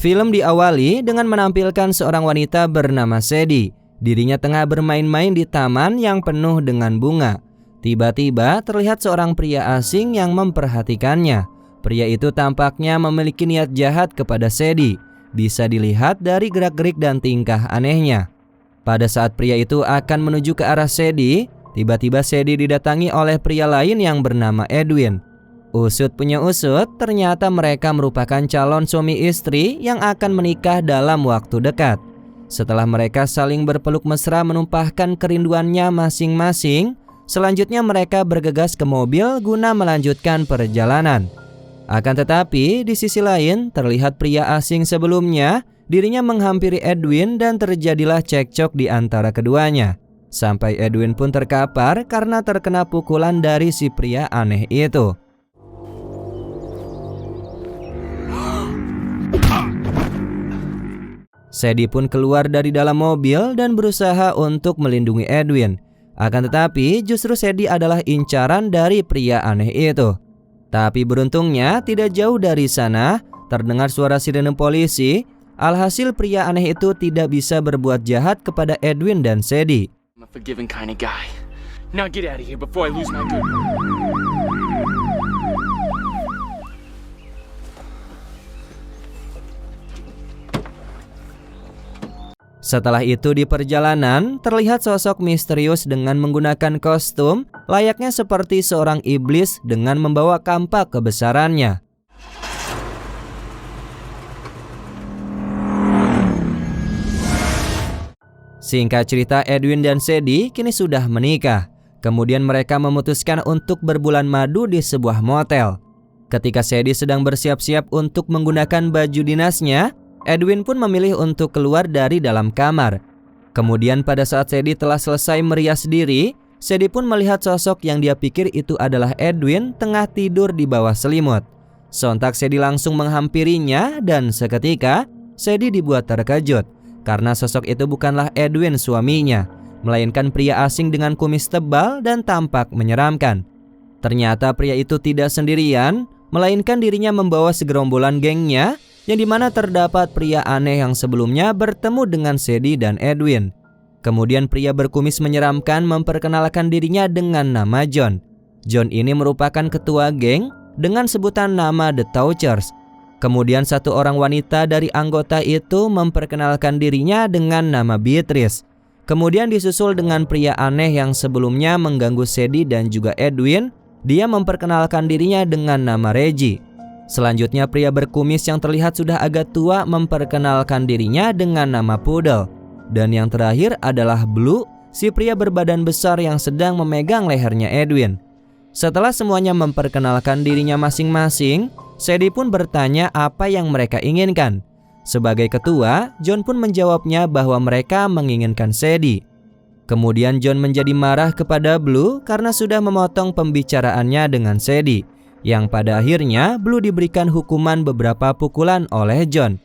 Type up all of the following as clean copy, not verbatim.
Film diawali dengan menampilkan seorang wanita bernama Sadie. Dirinya tengah bermain-main di taman yang penuh dengan bunga. Tiba-tiba terlihat seorang pria asing yang memperhatikannya. Pria itu tampaknya memiliki niat jahat kepada Sadie. Bisa dilihat dari gerak-gerik dan tingkah anehnya. Pada saat pria itu akan menuju ke arah Sadie, tiba-tiba Sadie didatangi oleh pria lain yang bernama Edwin. Usut punya usut, ternyata mereka merupakan calon suami istri yang akan menikah dalam waktu dekat. Setelah mereka saling berpeluk mesra menumpahkan kerinduannya masing-masing, selanjutnya mereka bergegas ke mobil guna melanjutkan perjalanan. Akan tetapi, di sisi lain terlihat pria asing sebelumnya, dirinya menghampiri Edwin dan terjadilah cekcok di antara keduanya. Sampai Edwin pun terkapar karena terkena pukulan dari si pria aneh itu. Sadie pun keluar dari dalam mobil dan berusaha untuk melindungi Edwin. Akan tetapi justru Sadie adalah incaran dari pria aneh itu. Tapi beruntungnya tidak jauh dari sana terdengar suara sirene polisi. Alhasil pria aneh itu tidak bisa berbuat jahat kepada Edwin dan Sadie. I'm a forgiving kind of guy. Now get out of here before I lose my good. Setelah itu di perjalanan, terlihat sosok misterius dengan menggunakan kostum layaknya seperti seorang iblis dengan membawa kampak kebesarannya. Singkat cerita, Edwin dan Sadie kini sudah menikah. Kemudian mereka memutuskan untuk berbulan madu di sebuah motel. Ketika Sadie sedang bersiap-siap untuk menggunakan baju dinasnya, Edwin pun memilih untuk keluar dari dalam kamar. Kemudian pada saat Sadie telah selesai merias diri, Sadie pun melihat sosok yang dia pikir itu adalah Edwin tengah tidur di bawah selimut. Sontak Sadie langsung menghampirinya dan seketika Sadie dibuat terkejut karena sosok itu bukanlah Edwin suaminya, melainkan pria asing dengan kumis tebal dan tampak menyeramkan. Ternyata pria itu tidak sendirian, melainkan dirinya membawa segerombolan gengnya, yang dimana terdapat pria aneh yang sebelumnya bertemu dengan Sadie dan Edwin. Kemudian pria berkumis menyeramkan memperkenalkan dirinya dengan nama John. John ini merupakan ketua geng dengan sebutan nama The Touchers. Kemudian satu orang wanita dari anggota itu memperkenalkan dirinya dengan nama Beatrice. Kemudian disusul dengan pria aneh yang sebelumnya mengganggu Sadie dan juga Edwin. Dia memperkenalkan dirinya dengan nama Reggie. Selanjutnya pria berkumis yang terlihat sudah agak tua memperkenalkan dirinya dengan nama Poodle. Dan yang terakhir adalah Blue, si pria berbadan besar yang sedang memegang lehernya Edwin. Setelah semuanya memperkenalkan dirinya masing-masing, Sadie pun bertanya apa yang mereka inginkan. Sebagai ketua, John pun menjawabnya bahwa mereka menginginkan Sadie. Kemudian John menjadi marah kepada Blue karena sudah memotong pembicaraannya dengan Sadie. Yang pada akhirnya Blue diberikan hukuman beberapa pukulan oleh John.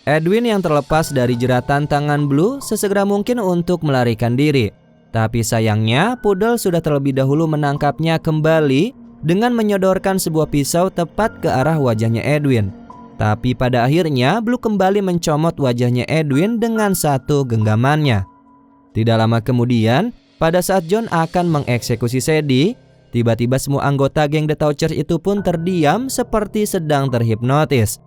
Edwin yang terlepas dari jeratan tangan Blue sesegera mungkin untuk melarikan diri. Tapi sayangnya Poodle sudah terlebih dahulu menangkapnya kembali dengan menyodorkan sebuah pisau tepat ke arah wajahnya Edwin. Tapi pada akhirnya Blue kembali mencomot wajahnya Edwin dengan satu genggamannya. Tidak lama kemudian, pada saat John akan mengeksekusi Sadie, tiba-tiba semua anggota geng The Touchers itu pun terdiam seperti sedang terhipnotis.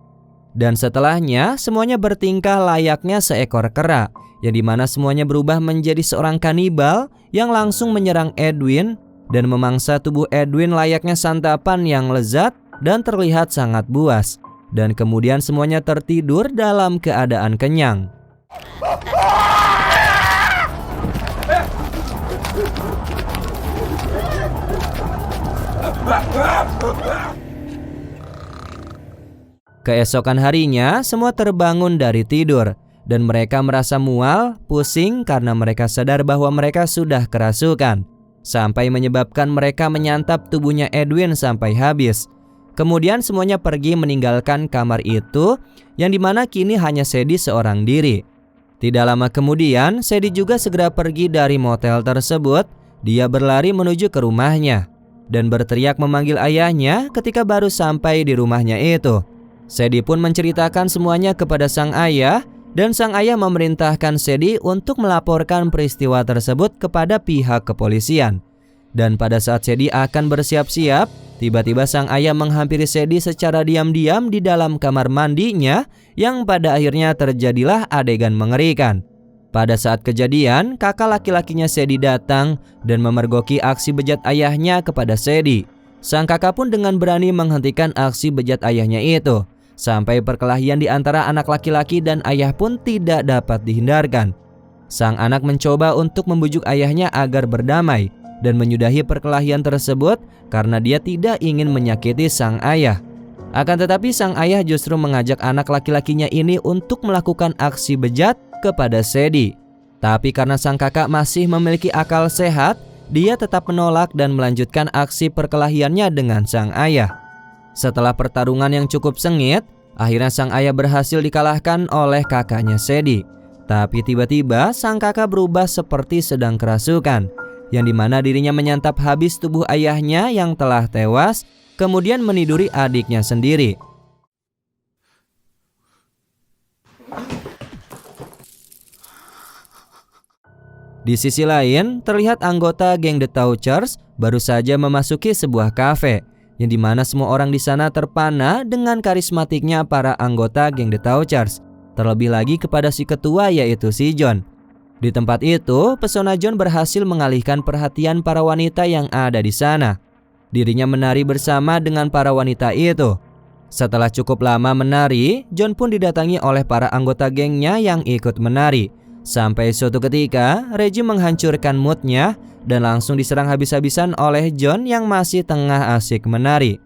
Dan setelahnya semuanya bertingkah layaknya seekor kera, yang dimana semuanya berubah menjadi seorang kanibal yang langsung menyerang Edwin dan memangsa tubuh Edwin layaknya santapan yang lezat dan terlihat sangat buas. Dan kemudian semuanya tertidur dalam keadaan kenyang. Keesokan harinya, semua terbangun dari tidur dan mereka merasa mual, pusing karena mereka sadar bahwa mereka sudah kerasukan, sampai menyebabkan mereka menyantap tubuhnya Edwin sampai habis. Kemudian semuanya pergi meninggalkan kamar itu, yang dimana kini hanya Sadie seorang diri. Tidak lama kemudian, Sadie juga segera pergi dari motel tersebut. Dia berlari menuju ke rumahnya dan berteriak memanggil ayahnya ketika baru sampai di rumahnya itu. Sedi pun menceritakan semuanya kepada sang ayah dan sang ayah memerintahkan Sedi untuk melaporkan peristiwa tersebut kepada pihak kepolisian. Dan pada saat Sedi akan bersiap-siap, tiba-tiba sang ayah menghampiri Sedi secara diam-diam di dalam kamar mandinya yang pada akhirnya terjadilah adegan mengerikan. Pada saat kejadian, kakak laki-lakinya Sedi datang dan memergoki aksi bejat ayahnya kepada Sedi. Sang kakak pun dengan berani menghentikan aksi bejat ayahnya itu. Sampai perkelahian di antara anak laki-laki dan ayah pun tidak dapat dihindarkan. Sang anak mencoba untuk membujuk ayahnya agar berdamai dan menyudahi perkelahian tersebut karena dia tidak ingin menyakiti sang ayah. Akan tetapi sang ayah justru mengajak anak laki-lakinya ini untuk melakukan aksi bejat kepada Sedi. Tapi karena sang kakak masih memiliki akal sehat, dia tetap menolak dan melanjutkan aksi perkelahiannya dengan sang ayah. Setelah pertarungan yang cukup sengit, akhirnya sang ayah berhasil dikalahkan oleh kakaknya Sedi. Tapi tiba-tiba sang kakak berubah seperti sedang kerasukan, yang dimana dirinya menyantap habis tubuh ayahnya yang telah tewas, kemudian meniduri adiknya sendiri. Di sisi lain, terlihat anggota geng The Touchers baru saja memasuki sebuah kafe, yang dimana semua orang di sana terpana dengan karismatiknya para anggota geng The Touchers, terlebih lagi kepada si ketua yaitu si John. Di tempat itu, pesona John berhasil mengalihkan perhatian para wanita yang ada di sana. Dirinya menari bersama dengan para wanita itu. Setelah cukup lama menari, John pun didatangi oleh para anggota gengnya yang ikut menari. Sampai suatu ketika, Reggie menghancurkan moodnya dan langsung diserang habis-habisan oleh John yang masih tengah asik menari.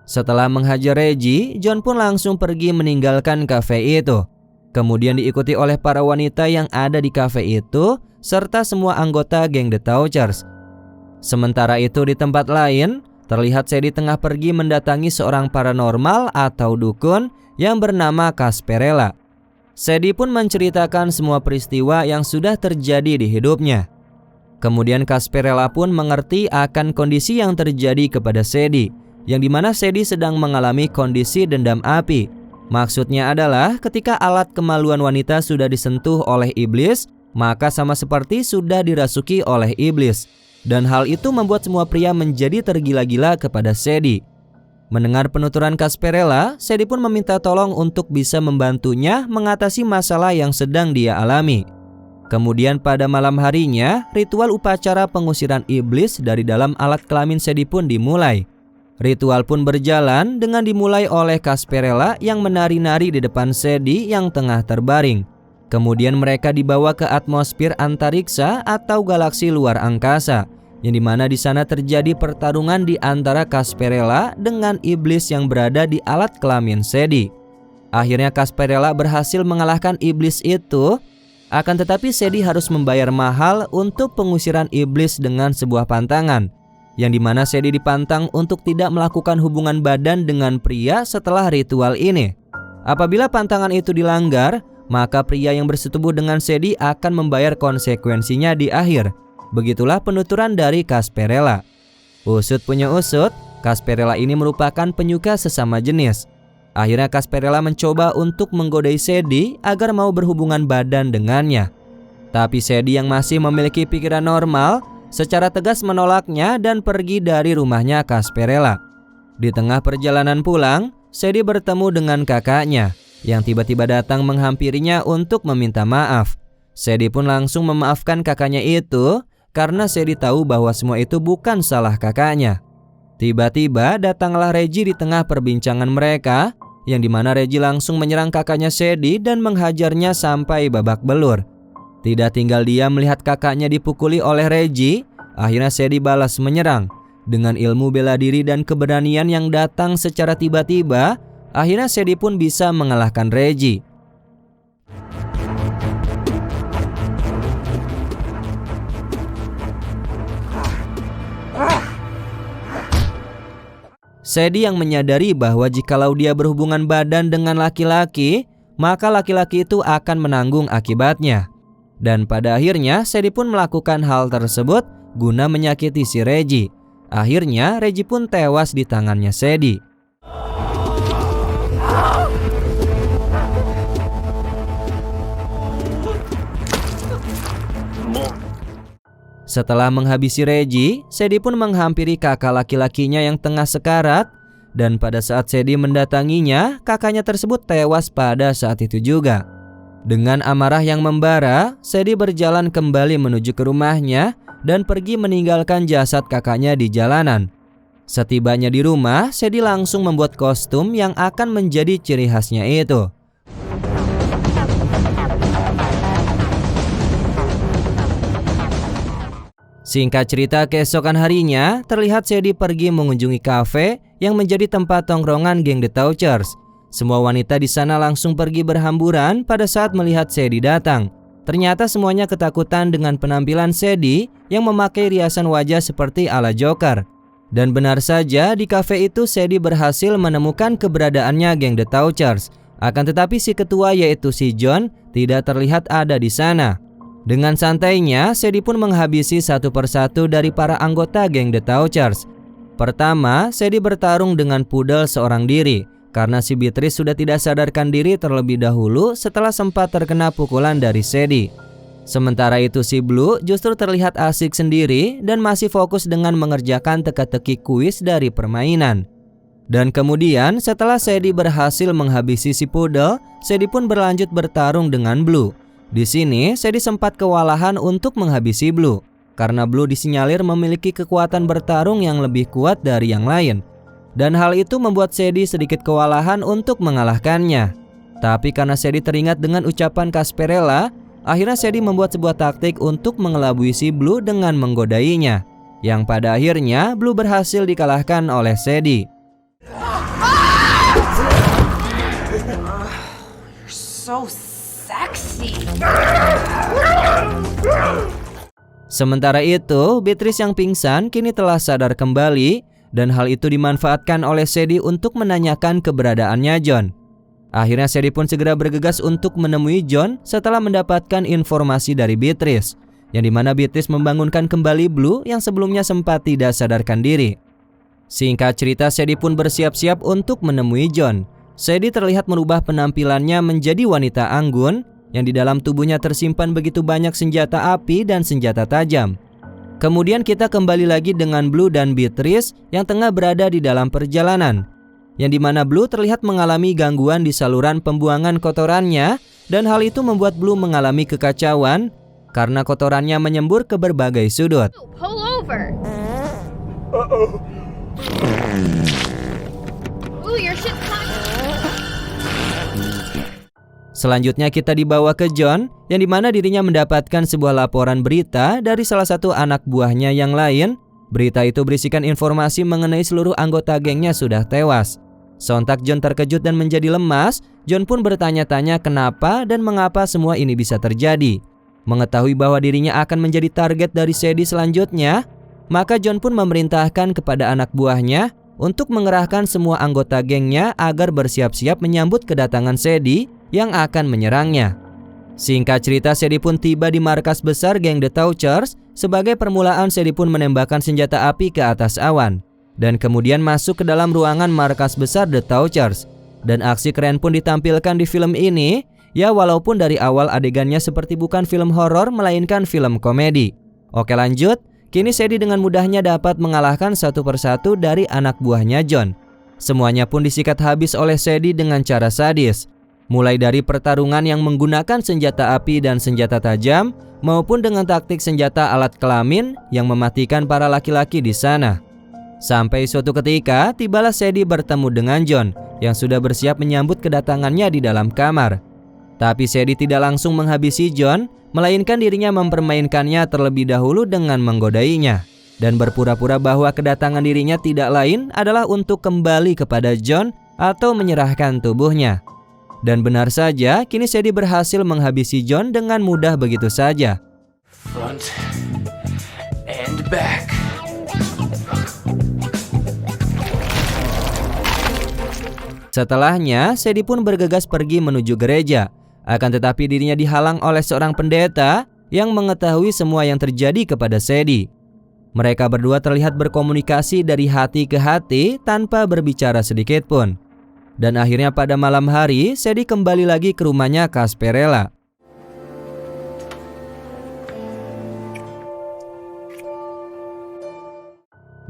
Setelah menghajar Reggie, John pun langsung pergi meninggalkan kafe itu. Kemudian diikuti oleh para wanita yang ada di kafe itu, serta semua anggota geng The Touchers. Sementara itu di tempat lain, terlihat Sedi tengah pergi mendatangi seorang paranormal atau dukun yang bernama Casperella. Sedi pun menceritakan semua peristiwa yang sudah terjadi di hidupnya. Kemudian Casperella pun mengerti akan kondisi yang terjadi kepada Sedi, yang dimana Sedi sedang mengalami kondisi dendam api. Maksudnya adalah ketika alat kemaluan wanita sudah disentuh oleh iblis, maka sama seperti sudah dirasuki oleh iblis. Dan hal itu membuat semua pria menjadi tergila-gila kepada Sedi. Mendengar penuturan Casperella, Sedi pun meminta tolong untuk bisa membantunya mengatasi masalah yang sedang dia alami. Kemudian pada malam harinya, ritual upacara pengusiran iblis dari dalam alat kelamin Sedi pun dimulai. Ritual pun berjalan dengan dimulai oleh Casperella yang menari-nari di depan Sedi yang tengah terbaring. Kemudian mereka dibawa ke atmosfer antariksa atau galaksi luar angkasa, yang dimana di sana terjadi pertarungan di antara Casperella dengan iblis yang berada di alat kelamin Sedi. Akhirnya Casperella berhasil mengalahkan iblis itu, akan tetapi Sedi harus membayar mahal untuk pengusiran iblis dengan sebuah pantangan, yang dimana Sedi dipantang untuk tidak melakukan hubungan badan dengan pria setelah ritual ini. Apabila pantangan itu dilanggar, maka pria yang bersetubuh dengan Sedi akan membayar konsekuensinya di akhir. Begitulah penuturan dari Casperella. Usut punya usut, Casperella ini merupakan penyuka sesama jenis. Akhirnya Casperella mencoba untuk menggodai Sedi agar mau berhubungan badan dengannya. Tapi Sedi yang masih memiliki pikiran normal secara tegas menolaknya dan pergi dari rumahnya Casperella. Di tengah perjalanan pulang, Sedi bertemu dengan kakaknya yang tiba-tiba datang menghampirinya untuk meminta maaf. Sedi pun langsung memaafkan kakaknya itu karena Sedi tahu bahwa semua itu bukan salah kakaknya. Tiba-tiba datanglah Reggie di tengah perbincangan mereka, yang dimana Reggie langsung menyerang kakaknya Sedi dan menghajarnya sampai babak belur. Tidak tinggal dia melihat kakaknya dipukuli oleh Reggie, akhirnya Sedi balas menyerang. Dengan ilmu bela diri dan keberanian yang datang secara tiba-tiba, akhirnya Sedi pun bisa mengalahkan Reggie. Sedi yang menyadari bahwa jikalau dia berhubungan badan dengan laki-laki, maka laki-laki itu akan menanggung akibatnya. Dan pada akhirnya Sedi pun melakukan hal tersebut guna menyakiti si Reggie. Akhirnya Reggie pun tewas di tangannya Sadie. Setelah menghabisi Reggie, Sadie pun menghampiri kakak laki-lakinya yang tengah sekarat, dan pada saat Sadie mendatanginya, kakaknya tersebut tewas pada saat itu juga. Dengan amarah yang membara, Sadie berjalan kembali menuju ke rumahnya dan pergi meninggalkan jasad kakaknya di jalanan. Setibanya di rumah, Sadie langsung membuat kostum yang akan menjadi ciri khasnya itu. Singkat cerita, keesokan harinya terlihat Sadie pergi mengunjungi kafe yang menjadi tempat tongkrongan geng The Touchers. Semua wanita di sana langsung pergi berhamburan pada saat melihat Sadie datang. Ternyata semuanya ketakutan dengan penampilan Sadie yang memakai riasan wajah seperti ala Joker. Dan benar saja, di kafe itu Sadie berhasil menemukan keberadaannya geng The Touchers. Akan tetapi si ketua, yaitu si John, tidak terlihat ada di sana. Dengan santainya, Sadie pun menghabisi satu persatu dari para anggota geng The Touchers. Pertama, Sadie bertarung dengan Poodle seorang diri, karena si Beatrice sudah tidak sadarkan diri terlebih dahulu setelah sempat terkena pukulan dari Sadie. Sementara itu si Blue justru terlihat asik sendiri dan masih fokus dengan mengerjakan teka-teki kuis dari permainan. Dan kemudian setelah Sadie berhasil menghabisi si Poodle, Sadie pun berlanjut bertarung dengan Blue. Di sini, Sadie sempat kewalahan untuk menghabisi Blue, karena Blue disinyalir memiliki kekuatan bertarung yang lebih kuat dari yang lain. Dan hal itu membuat Sadie sedikit kewalahan untuk mengalahkannya. Tapi karena Sadie teringat dengan ucapan Casperella, akhirnya Sadie membuat sebuah taktik untuk mengelabui si Blue dengan menggodainya. Yang pada akhirnya, Blue berhasil dikalahkan oleh Sadie. So sexy. Sementara itu, Beatrice yang pingsan kini telah sadar kembali, dan hal itu dimanfaatkan oleh Sadie untuk menanyakan keberadaannya John. Akhirnya Sadie pun segera bergegas untuk menemui John setelah mendapatkan informasi dari Beatrice, yang dimana Beatrice membangunkan kembali Blue yang sebelumnya sempat tidak sadarkan diri. Singkat cerita, Sadie pun bersiap-siap untuk menemui John. Sadie terlihat merubah penampilannya menjadi wanita anggun yang di dalam tubuhnya tersimpan begitu banyak senjata api dan senjata tajam. Kemudian kita kembali lagi dengan Blue dan Beatrice yang tengah berada di dalam perjalanan, yang dimana Blue terlihat mengalami gangguan di saluran pembuangan kotorannya, dan hal itu membuat Blue mengalami kekacauan karena kotorannya menyembur ke berbagai sudut. Pull over. Ooh, your shit's coming. Selanjutnya kita dibawa ke John, yang dimana dirinya mendapatkan sebuah laporan berita dari salah satu anak buahnya yang lain. Berita itu berisikan informasi mengenai seluruh anggota gengnya sudah tewas. Sontak John terkejut dan menjadi lemas. John pun bertanya-tanya kenapa dan mengapa semua ini bisa terjadi. Mengetahui bahwa dirinya akan menjadi target dari Sadie selanjutnya, maka John pun memerintahkan kepada anak buahnya untuk mengerahkan semua anggota gengnya agar bersiap-siap menyambut kedatangan Sadie yang akan menyerangnya. Singkat cerita, Sadie pun tiba di markas besar geng The Touchers. Sebagai permulaan, Sadie pun menembakkan senjata api ke atas awan dan kemudian masuk ke dalam ruangan markas besar The Touchers. Dan aksi keren pun ditampilkan di film ini, ya walaupun dari awal adegannya seperti bukan film horor melainkan film komedi. Oke lanjut, kini Sadie dengan mudahnya dapat mengalahkan satu persatu dari anak buahnya John. Semuanya pun disikat habis oleh Sadie dengan cara sadis. Mulai dari pertarungan yang menggunakan senjata api dan senjata tajam, maupun dengan taktik senjata alat kelamin yang mematikan para laki-laki di sana. Sampai suatu ketika, tibalah Sadie bertemu dengan John yang sudah bersiap menyambut kedatangannya di dalam kamar. Tapi Sadie tidak langsung menghabisi John, melainkan dirinya mempermainkannya terlebih dahulu dengan menggodainya, dan berpura-pura bahwa kedatangan dirinya tidak lain adalah untuk kembali kepada John atau menyerahkan tubuhnya. Dan benar saja, kini Sadie berhasil menghabisi John dengan mudah begitu saja. Front and back. Setelahnya, Sadie pun bergegas pergi menuju gereja. Akan tetapi dirinya dihalang oleh seorang pendeta yang mengetahui semua yang terjadi kepada Sadie. Mereka berdua terlihat berkomunikasi dari hati ke hati tanpa berbicara sedikit pun. Dan akhirnya pada malam hari, Sadie kembali lagi ke rumahnya Casperella.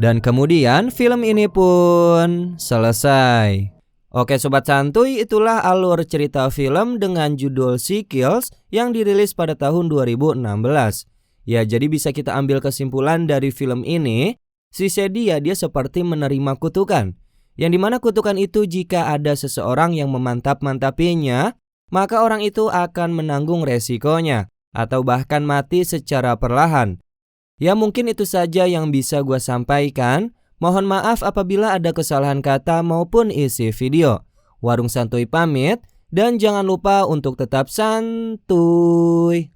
Dan kemudian film ini pun selesai. Oke Sobat Santuy, itulah alur cerita film dengan judul She Kills yang dirilis pada tahun 2016. Ya, jadi bisa kita ambil kesimpulan dari film ini, si Sadie dia seperti menerima kutukan. Yang dimana kutukan itu jika ada seseorang yang memantap-mantapinya, maka orang itu akan menanggung resikonya atau bahkan mati secara perlahan. Ya mungkin itu saja yang bisa gue sampaikan. Mohon maaf apabila ada kesalahan kata maupun isi video. Warung Santuy pamit dan jangan lupa untuk tetap santuy.